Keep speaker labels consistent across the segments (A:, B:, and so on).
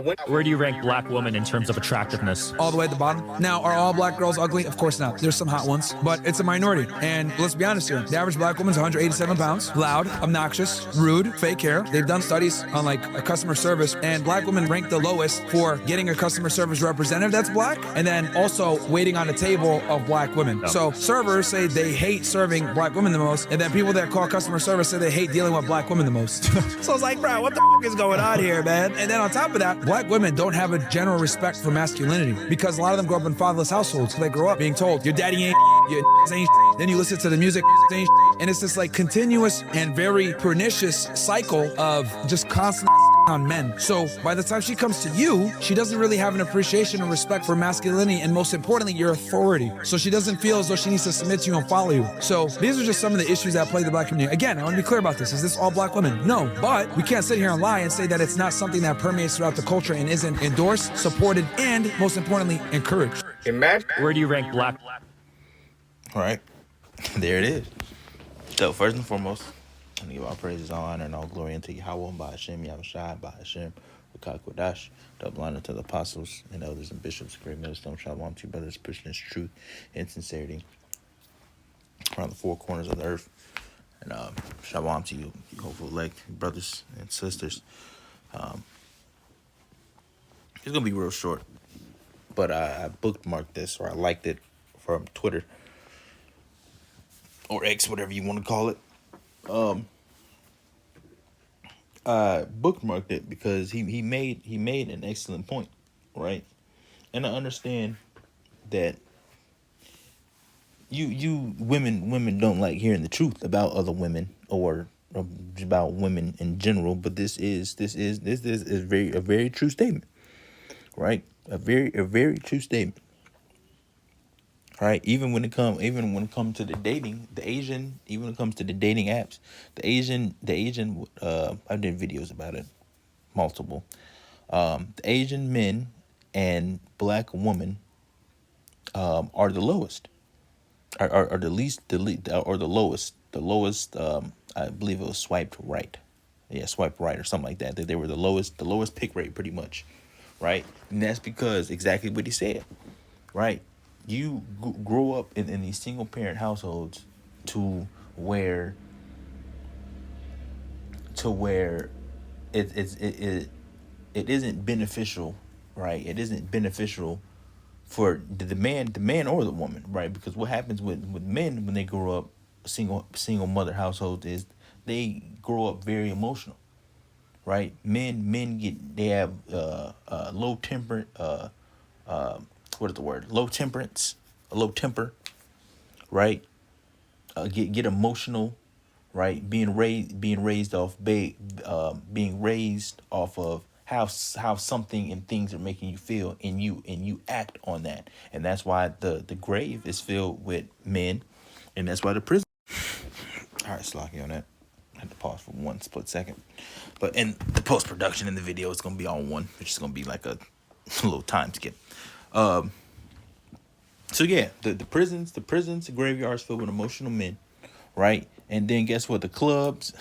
A: Where do you rank black women in terms of attractiveness?
B: All the way at the bottom. Now, are all black girls ugly? Of course not. There's some hot ones, but it's a minority. And let's be honest here. The average black woman's 187 pounds, loud, obnoxious, rude, fake hair. They've done studies on like a customer service, and black women rank the lowest for getting a customer service representative that's black, and then also waiting on a table of black women.
A: Yep.
B: So servers say they hate serving black women the most, and then people that call customer service say they hate dealing with black women the most. So it's like, bro, what the f is going on here, man? And then on top of that, black women don't have a general respect for masculinity because a lot of them grow up in fatherless households. So they grow up being told, your daddy ain't your ain't then you listen to the music ain't and it's this like continuous and very pernicious cycle of just constant on men. So by the time she comes to you, she doesn't really have an appreciation and respect for masculinity and most importantly, your authority. So she doesn't feel as though she needs to submit to you and follow you. So these are just some of the issues that plague the black community. Again, I want to be clear about this. Is this all black women? No, but we can't sit here and lie and say that it's not something that permeates throughout the culture and isn't endorsed, supported, and most importantly, encouraged.
A: Where do you rank black?
C: All right, there it is. So first and foremost, I give all praises, all honor, and all glory unto Yahweh, by Hashem, Yahushua, by Hashem, Wakak Kodash, double honor to the apostles and elders and bishops, great millstone, shalom to you brothers, pushing this truth and sincerity around the four corners of the earth. And shalom to you, you hopeful elect brothers and sisters. It's going to be real short, but I bookmarked this, or I liked it from Twitter, or X, whatever you want to call it. I bookmarked it because he made an excellent point, right? And I understand that you women don't like hearing the truth about other women or about women in general, but this is a very true statement, right? A very true statement. All right, even when it comes to the dating, even when it comes to the dating apps, the Asian, I did videos about it, multiple. The Asian men and black women are the lowest, are the least, or the lowest. The lowest, I believe it was swiped right, swiped right or something like that. That they were the lowest pick rate, pretty much, right? And that's because exactly what he said, right? You grow up in these single parent households to where it isn't beneficial, right? It isn't beneficial for the man or the woman, right? Because what happens with men when they grow up single mother households is they grow up very emotional, right? They have low temper, what is the word? Low temperance, a low temper, right? Get emotional, right? Being raised off of how something and things are making you feel, and you act on that, and that's why the grave is filled with men, and that's why the prison. All right, slacking on that. I had to pause for one split second, but in the post production in the video, it's gonna be on one, which is gonna be like a little time skip. So yeah, the prisons, the graveyards filled with emotional men, right? And then guess what? The clubs,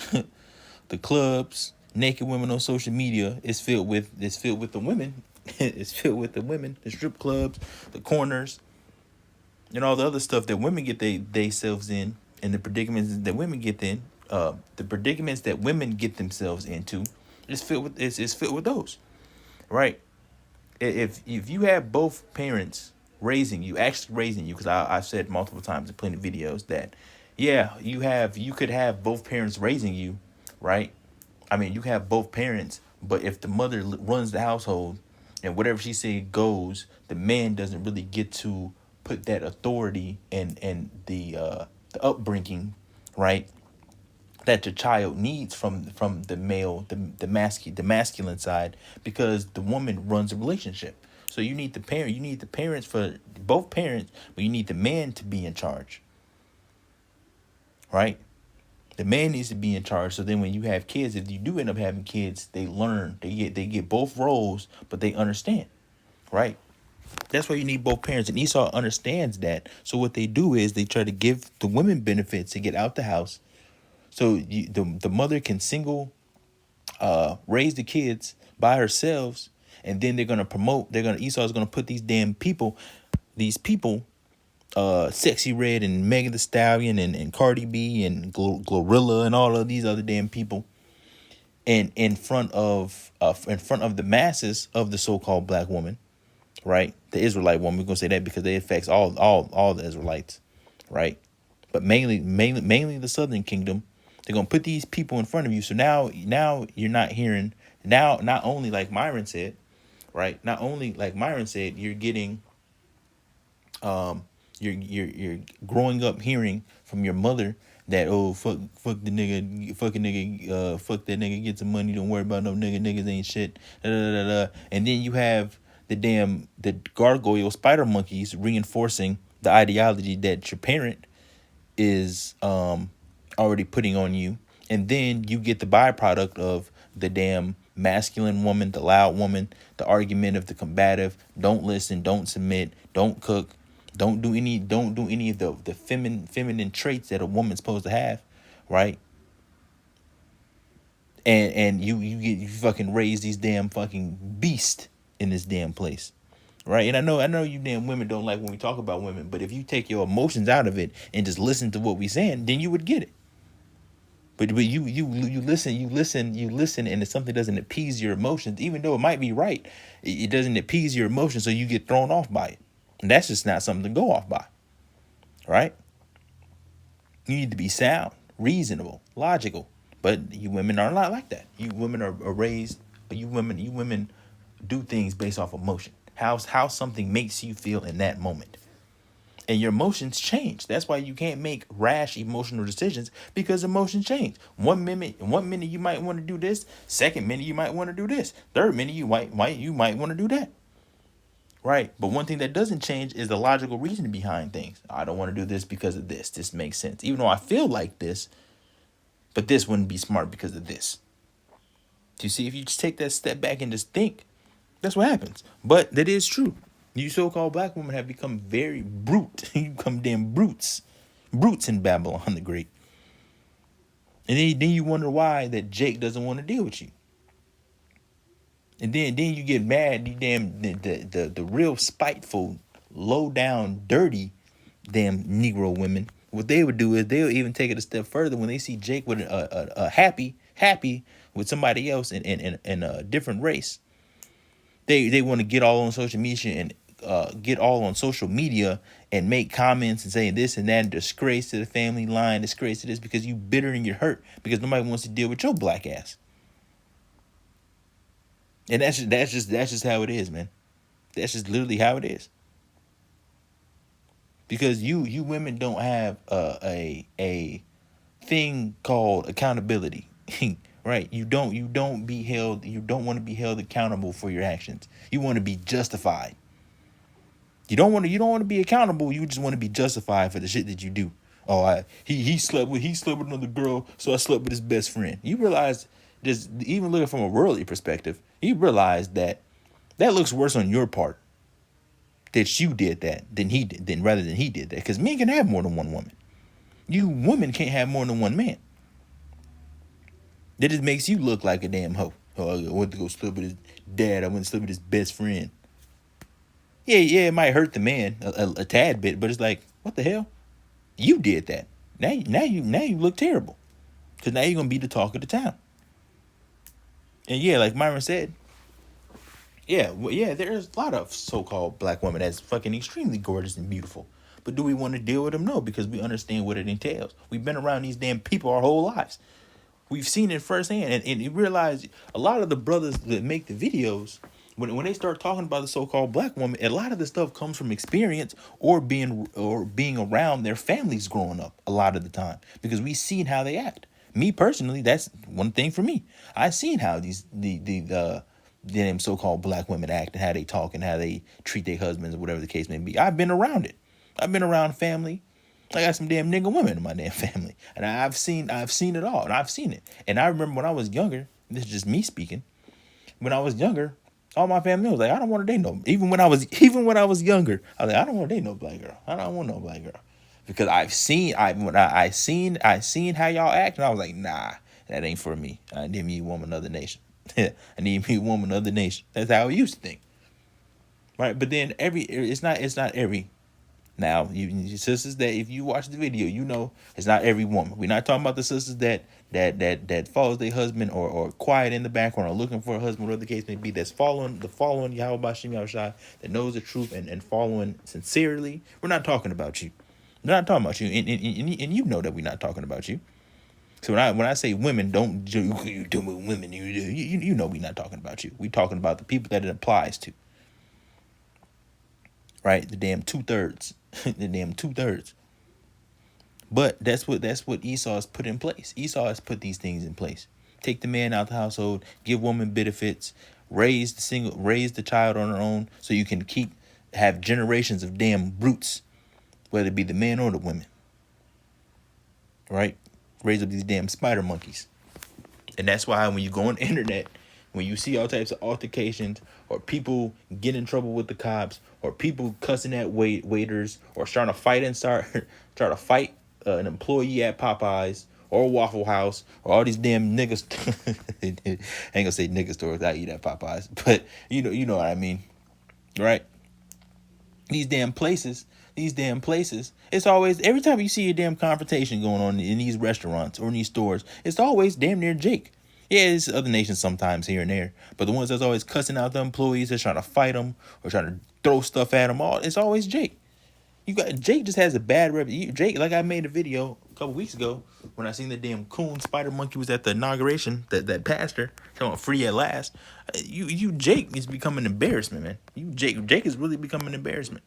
C: naked women on social media is filled with the women. It's filled with the women, the strip clubs, the corners, and all the other stuff that women get themselves in, and the predicaments that women get themselves into is filled with those, right? If you have both parents raising you, because I've said multiple times in plenty of videos that, yeah, you could have both parents raising you, right? I mean, you have both parents, but if the mother runs the household and whatever she says goes, the man doesn't really get to put that authority and the upbringing, right, that the child needs from the male, the masculine side, because the woman runs a relationship. So you need the parents for both parents, but you need the man to be in charge, right? The man needs to be in charge. So then when you have kids, if you do end up having kids, they learn, they get both roles, but they understand, right? That's why you need both parents, and Esau understands that. So what they do is they try to give the women benefits to get out the house. So the mother can raise the kids by herself, And then Esau's gonna put these people, Sexy Red and Megan Thee Stallion and Cardi B and Glorilla and all of these other damn people, and in front of the masses of the so-called black woman, right? The Israelite woman. We're gonna say that because it affects all the Israelites, right? But mainly the Southern Kingdom. They're gonna put these people in front of you. So now you're not hearing. Now, not only like Myron said, right? Not only like Myron said, you're getting, you're growing up hearing from your mother that, oh, fuck the nigga, fuck that nigga, get some money, don't worry about no niggas ain't shit, da, da, da, da. And then you have the gargoyle spider monkeys reinforcing the ideology that your parent is already putting on you. And then you get the byproduct of the damn masculine woman, the loud woman, the argument of the combative, don't listen, don't submit, don't cook, don't do any of the feminine traits that a woman's supposed to have, right? And you fucking raise these damn fucking beasts in this damn place, right? And I know you damn women don't like when we talk about women, but if you take your emotions out of it and just listen to what we saying, then you would get it. But you listen, and if something doesn't appease your emotions, even though it might be right, it doesn't appease your emotions, so you get thrown off by it. And that's just not something to go off by, right? You need to be sound, reasonable, logical. But you women are not like that. You women are raised. You women do things based off emotion. How something makes you feel in that moment. And your emotions change. That's why you can't make rash emotional decisions, because emotions change. One minute you might want to do this. Second minute you might want to do this. Third minute you might want to do that. Right. But one thing that doesn't change is the logical reason behind things. I don't want to do this because of this. This makes sense. Even though I feel like this, but this wouldn't be smart because of this. Do you see? If you just take that step back and just think, that's what happens. But that is true. You so-called black women have become very brute. You become damn brutes. Brutes in Babylon the Great. And then you wonder why that Jake doesn't want to deal with you. And then you get mad, you damn the real spiteful, low down, dirty damn Negro women. What they would do is they'll even take it a step further when they see Jake with a happy with somebody else in a different race. They want to get all on social media and make comments and say this and that, disgrace to the family line, disgrace to this, because you bitter and you're hurt because nobody wants to deal with your black ass. And that's just how it is, man. That's just literally how it is. Because you women don't have a thing called accountability, right? You don't want to be held accountable for your actions. You want to be justified. You don't want to be accountable. You just want to be justified for the shit that you do. Oh, he slept with another girl, so I slept with his best friend. You realize, just even looking from a worldly perspective, you realize that looks worse on your part, that you did that rather than he did that. Because men can have more than one woman. You women can't have more than one man. That just makes you look like a damn hoe. Oh, I went to go sleep with his dad. I went to sleep with his best friend. Yeah, it might hurt the man a tad bit, but it's like, what the hell? You did that. Now you look terrible, because now you're gonna be the talk of the town. And yeah, like Myron said, there's a lot of so-called black women that's fucking extremely gorgeous and beautiful. But do we want to deal with them? No, because we understand what it entails. We've been around these damn people our whole lives. We've seen it firsthand, and you realize a lot of the brothers that make the videos, when they start talking about the so-called black woman, a lot of the stuff comes from experience or being around their families growing up a lot of the time, because we've seen how they act. Me personally, that's one thing for me. I've seen how the them so-called black women act and how they talk and how they treat their husbands or whatever the case may be. I've been around it. I've been around family. I got some damn nigga women in my damn family, and I've seen it all, and I've seen it. And I remember when I was younger, this is just me speaking. When I was younger, all my family was like, I don't want to date no. Even when I was younger, I was like, I don't want to date no black girl. I don't want no black girl, because I seen how y'all act, and I was like, nah, that ain't for me. I didn't mean one another nation. I need me a woman of the nation. That's how we used to think, right? But then it's not every. Now, you sisters that if you watch the video, you know it's not every woman. We're not talking about the sisters that follows their husband or quiet in the background or looking for a husband, whatever the case may be, that's following Yahweh Bashim Yahushua, that knows the truth and following sincerely. We're not talking about you. We're not talking about you, and you know that we're not talking about you. So when I say women, don't you do women, you know we're not talking about you. We're talking about the people that it applies to. Right? The damn 2/3. The damn 2/3. But that's what Esau has put in place. Esau has put these things in place. Take the man out the household, give woman benefits, raise the child on her own, so you can have generations of damn brutes, whether it be the men or the women. Right? Raise up these damn spider monkeys. And that's why when you go on the internet, when you see all types of altercations, or people get in trouble with the cops, or people cussing at waiters, or trying to fight an employee at Popeyes or Waffle House, or all these damn niggas. I ain't gonna say nigga stores. I eat at Popeyes, but you know what I mean, right? These damn places. It's always, every time you see a damn confrontation going on in these restaurants or in these stores, it's always damn near Jake. Yeah, it's other nations sometimes here and there, but the ones that's always cussing out the employees, that's trying to fight them or trying to throw stuff at them, it's always Jake. Jake just has a bad reputation. Jake, like I made a video a couple weeks ago when I seen the damn coon spider monkey was at the inauguration, that pastor talking free at last. Jake is becoming an embarrassment, man. Jake has really become an embarrassment.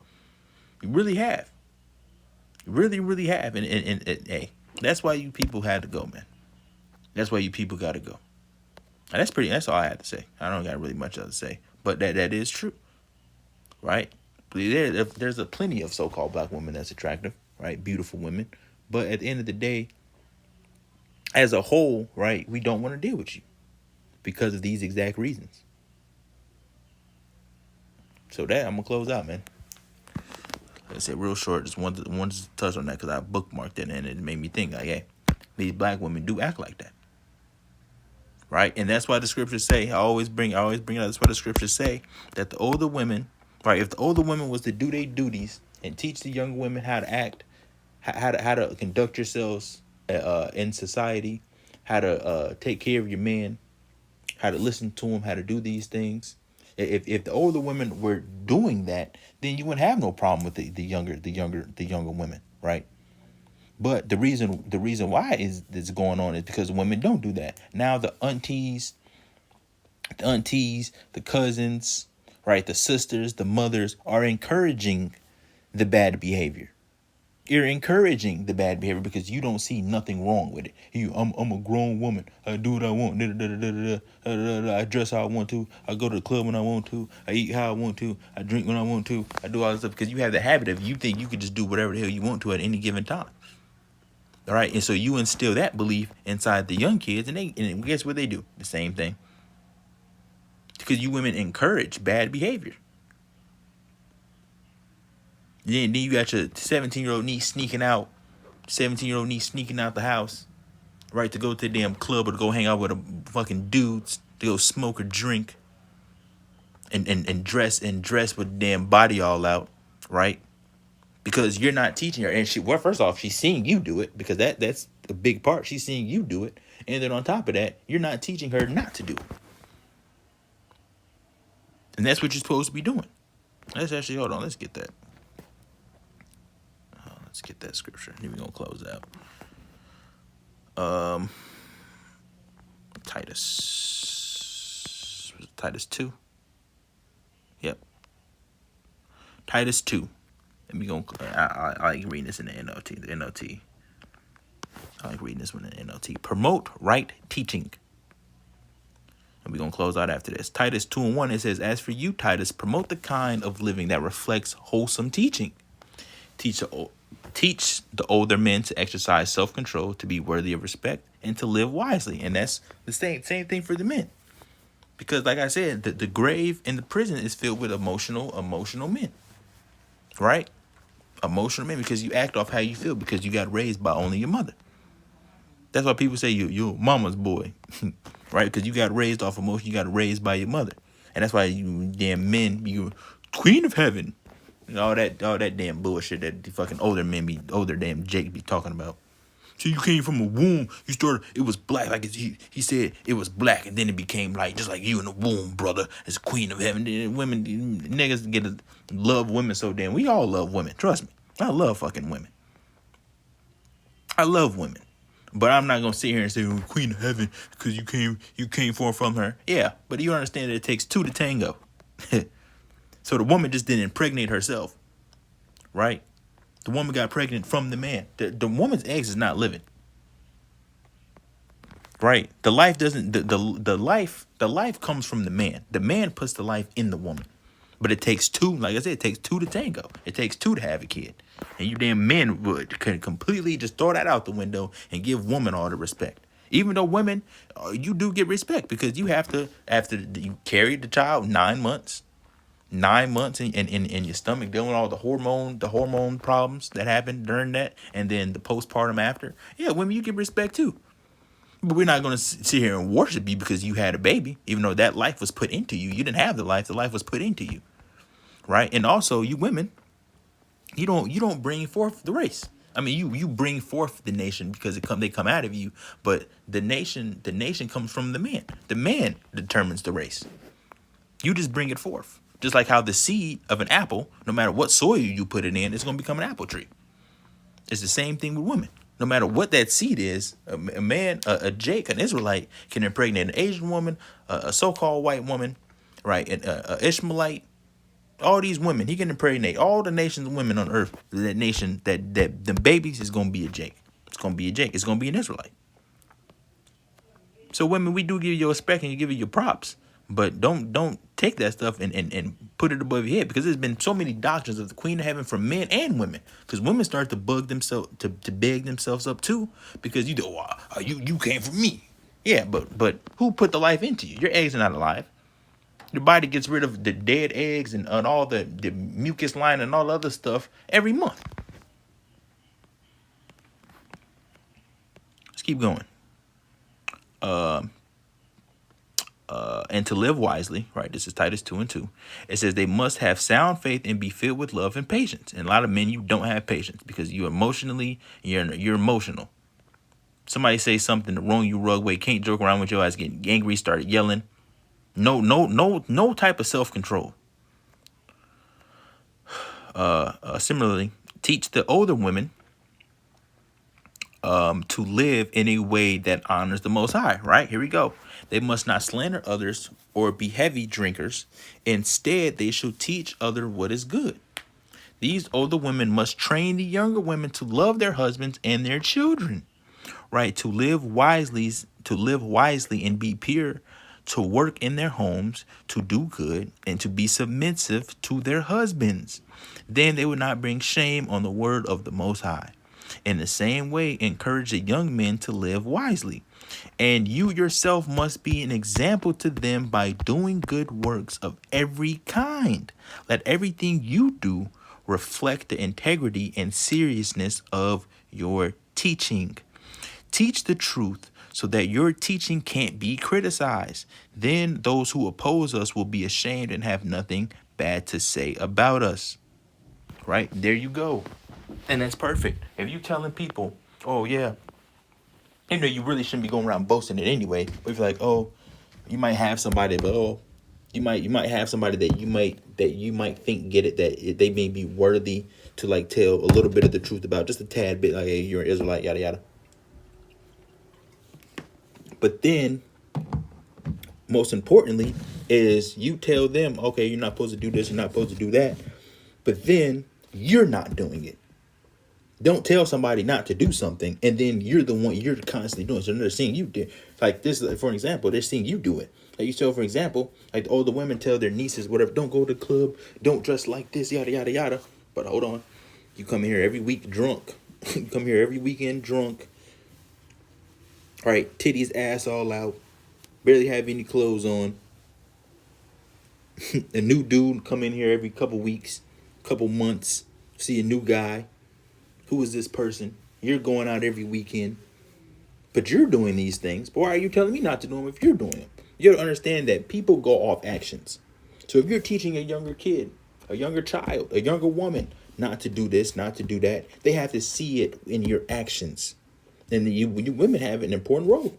C: You really have. You really, really have. And hey, that's why you people had to go, man. That's why you people got to go. And that's all I had to say. I don't got really much else to say. But that is true. Right? There's a plenty of so-called black women that's attractive, right? Beautiful women. But at the end of the day, as a whole, right, we don't want to deal with you because of these exact reasons. So I'm going to close out, man. Like I said, real short, just wanted to touch on that because I bookmarked it and it made me think, like, hey, these black women do act like that. Right? And that's why the scriptures say, I always bring it up, that's why the scriptures say that the older women, right, if the older women was to do their duties and teach the younger women how to act, how to conduct yourselves in society, how to take care of your man, how to listen to him, how to do these things. If the older women were doing that, then you wouldn't have no problem with the younger women, right? But the reason why this going on is because women don't do that. Now the aunties, the cousins, right, the sisters, the mothers are encouraging the bad behavior. You're encouraging the bad behavior because you don't see nothing wrong with it. I'm a grown woman. I do what I want. I dress how I want to. I go to the club when I want to. I eat how I want to. I drink when I want to. I do all this stuff because you have the habit of, you think you could just do whatever the hell you want to at any given time. All right, and so you instill that belief inside the young kids, and guess what they do? The same thing. Because you women encourage bad behavior. Then you got your 17-year-old niece sneaking out the house, right, to go to the damn club or to go hang out with a fucking dudes, to go smoke or drink, and dress with damn body all out, right? Because you're not teaching her, and first off, she's seeing you do it, because that's a big part. She's seeing you do it, and then on top of that, you're not teaching her not to do it, and that's what you're supposed to be doing. Let's actually hold on. Let's get that. Let's get that scripture. Then we're gonna close out. Titus 2. Yep. Titus 2. And we gonna. I like reading this in the NLT. The NLT. I like reading this one in the NLT. Promote right teaching. And we're gonna close out after this. Titus 2:1. It says, "As for you, Titus, promote the kind of living that reflects wholesome teaching. Teach the older men to exercise self-control, to be worthy of respect, and to live wisely." And that's the same thing for the men. Because, like I said, the grave in the prison is filled with emotional men. Right? Emotional men, because you act off how you feel, because you got raised by only your mother. That's why people say you're mama's boy. right? Because you got raised off emotion. You got raised by your mother, and that's why you damn men, you queen of heaven, and all that damn bullshit that the fucking older damn Jake be talking about. So you came from a womb. You started. It was black, like he said it was black, and then it became like just like you in the womb, brother, as queen of heaven. Then women, niggas get to love women so damn. We all love women. Trust me, I love fucking women. I love women, but I'm not gonna sit here and say oh, queen of heaven because you came from her. Yeah, but you understand that it takes two to tango. So the woman just didn't impregnate herself, right? The woman got pregnant from the man. The woman's eggs is not living. Right? The life doesn't the life comes from the man. The man puts the life in the woman. But it takes two, like I said, it takes two to tango. It takes two to have a kid. And you damn men could completely just throw that out the window and give women all the respect. Even though women, you do get respect because you have to, after you carried the child 9 months, 9 months in your stomach, dealing with all the hormone problems that happen during that, and then the postpartum after. Yeah, women, you get respect too. But we're not going to sit here and worship you because you had a baby, even though that life was put into you. You didn't have the life was put into you, right? And also, you women, you don't bring forth the race. I mean, you bring forth the nation because they come out of you, but the nation comes from the man. The man determines the race. You just bring it forth. Just like how the seed of an apple, no matter what soil you put it in, it's going to become an apple tree. It's the same thing with women. No matter what that seed is, a man, a Jake, an Israelite, can impregnate an Asian woman, a so-called white woman, right, an Ishmaelite. All these women, he can impregnate all the nations of women on earth. That nation, that the babies is going to be a Jake. It's going to be a Jake. It's going to be an Israelite. So women, we do give you respect and you give you your props. But don't take that stuff and put it above your head because there's been so many doctrines of the queen of heaven for men and women. Because women start to bug themselves to beg themselves up too because you came from me. Yeah, but who put the life into you? Your eggs are not alive. Your body gets rid of the dead eggs and all the mucus line and all the other stuff every month. Let's keep going. And to live wisely, right? This is Titus 2:2. It says they must have sound faith and be filled with love and patience. And a lot of men, you don't have patience because you're emotional. Somebody say something the wrong you rug way, can't joke around with your ass, getting angry, started yelling. No type of self-control. Similarly, teach the older women to live in a way that honors the Most High, right? Here we go. They must not slander others or be heavy drinkers. Instead, they should teach others what is good. These older women must train the younger women to love their husbands and their children, right? To live wisely and be pure, to work in their homes, to do good, and to be submissive to their husbands. Then they would not bring shame on the word of the Most High. In the same way, encourage the young men to live wisely. And you yourself must be an example to them by doing good works of every kind. Let everything you do reflect the integrity and seriousness of your teaching. Teach the truth so that your teaching can't be criticized. Then those who oppose us will be ashamed and have nothing bad to say about us. Right? There you go. And that's perfect. If you telling people, oh yeah, you know, you really shouldn't be going around boasting it anyway. But if you're like, oh, you might have somebody, but you might have somebody that you might think get it, that they may be worthy to like tell a little bit of the truth about, just a tad bit, like, hey, you're an Israelite, yada yada. But then, most importantly, is you tell them, okay, you're not supposed to do this, you're not supposed to do that, but then you're not doing it. Don't tell somebody not to do something, and then you're constantly doing it. So they're seeing you do, like this, for example, they're seeing you do it. Like you tell, for example, like the older women tell their nieces, whatever, don't go to the club, don't dress like this, yada, yada, yada. But hold on, you come here every week drunk. You come here every weekend drunk. All right, titties, ass all out, barely have any clothes on. A new dude come in here every couple weeks, couple months, see a new guy. Who is this person? You're going out every weekend. but you're doing these things. But why are you telling me not to do them if you're doing them? You got to understand that people go off actions. So if you're teaching a younger kid, a younger child, a younger woman not to do this, not to do that, they have to see it in your actions. And you women have an important role,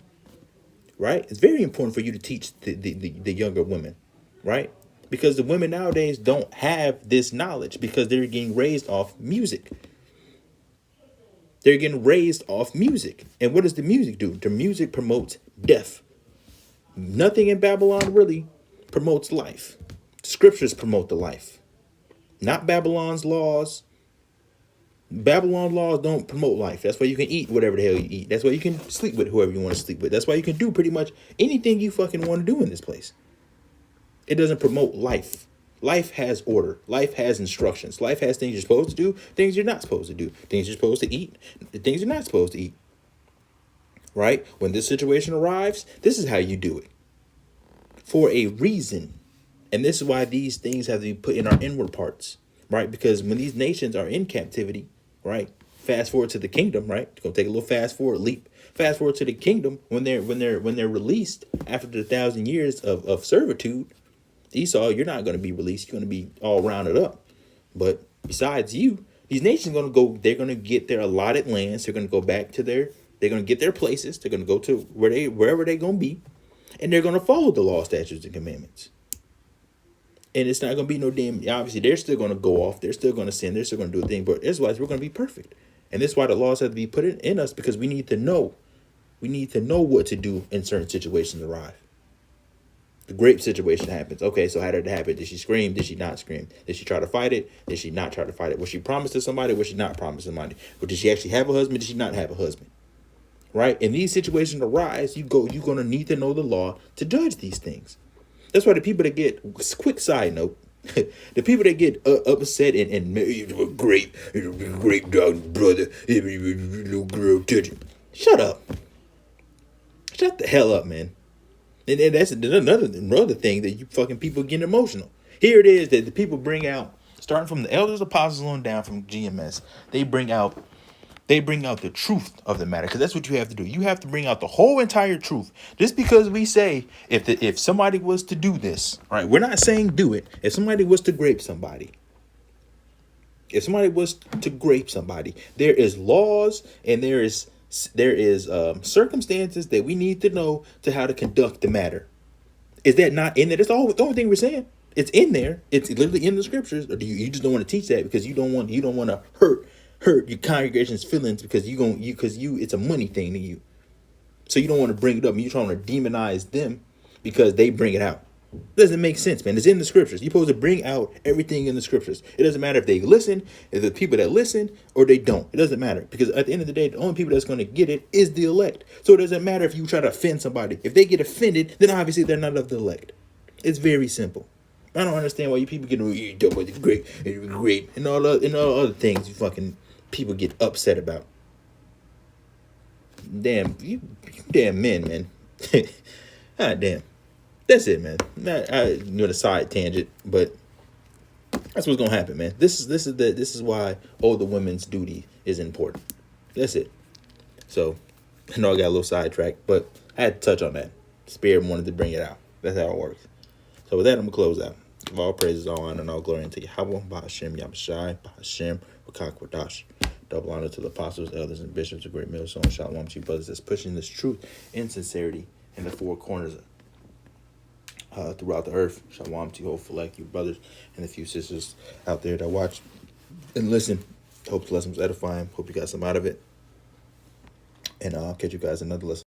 C: right? It's very important for you to teach the younger women, right? Because the women nowadays don't have this knowledge because they're getting raised off music. They're getting raised off music. And what does the music do? The music promotes death. Nothing in Babylon really promotes life. Scriptures promote the life, not Babylon's laws. Babylon laws don't promote life. That's why you can eat whatever the hell you eat. That's why you can sleep with whoever you want to sleep with. That's why you can do pretty much anything you fucking want to do in this place. It doesn't promote life. Life has order. Life has instructions. Life has things you're supposed to do, things you're not supposed to do, things you're supposed to eat, things you're not supposed to eat. Right? When this situation arrives, this is how you do it. For a reason. And this is why these things have to be put in our inward parts. Right? Because when these nations are in captivity, right? Fast forward to the kingdom, right? It's gonna take a little fast forward leap. Fast forward to the kingdom when they're released after the 1,000 years of servitude. Esau, you're not going to be released. You're going to be all rounded up. But besides you, these nations are going to go, they're going to get their allotted lands. They're going to go back to they're going to get their places. They're going to go to wherever they're going to be. And they're going to follow the law, statutes, and commandments. And it's not going to be no damn, obviously, they're still going to go off. They're still going to sin. They're still going to do a thing. But that's why we're going to be perfect. And that's why the laws have to be put in us because we need to know. We need to know what to do in certain situations arrive. The grape situation happens. Okay, so how did it happen? Did she scream? Did she not scream? Did she try to fight it? Did she not try to fight it? Was she promised to somebody? Was she not promised to somebody? Or did she actually have a husband? Did she not have a husband? Right? And these situations arise, you're going to need to know the law to judge these things. That's why the people that get, quick side note, the people that get upset and grape dog brother, little girl, touch him. Shut up. Shut the hell up, man. And that's another thing that you fucking people get emotional. Here it is that the people bring out, starting from the elders, apostles on down from GMS, they bring out the truth of the matter, because that's what you have to do. You have to bring out the whole entire truth. Just because we say if somebody was to do this, all right, we're not saying do it. If somebody was to grape somebody, there is laws and there is circumstances that we need to know to how to conduct the matter. Is that not in there? That's the only thing we're saying. It's in there. It's literally in the scriptures. Or do you just don't want to teach that because you don't want to hurt your congregation's feelings because it's a money thing to you. So you don't want to bring it up. You're trying to demonize them because they bring it out. It doesn't make sense, man. It's in the scriptures. You're supposed to bring out everything in the scriptures. It doesn't matter if they listen, if the people that listen or they don't. It doesn't matter because at the end of the day, the only people that's going to get it is the elect. So it doesn't matter if you try to offend somebody. If they get offended, then obviously they're not of the elect. It's very simple. I don't understand why you people get great and all other things you fucking people get upset about. Damn, you damn men, man. God damn. That's it, man. You're a side tangent, but that's what's gonna happen, man. This is why older women's duty is important. That's it. So I know I got a little sidetracked, but I had to touch on that. Spirit wanted to bring it out. That's how it works. So with that, I'm gonna close out. Give all praises, all honor, and all glory unto Yahweh, Bahashem, Yabashai, Bahashem, Wakakwadash. Double honor to the apostles, elders, and bishops of Great Millstone. Shalom to you brothers that's pushing this truth and sincerity in the four corners throughout the earth. Shalom to you, hopefully, like you brothers and a few sisters out there that watch and listen. Hope the lesson was edifying. Hope you got some out of it. And I'll catch you guys another lesson.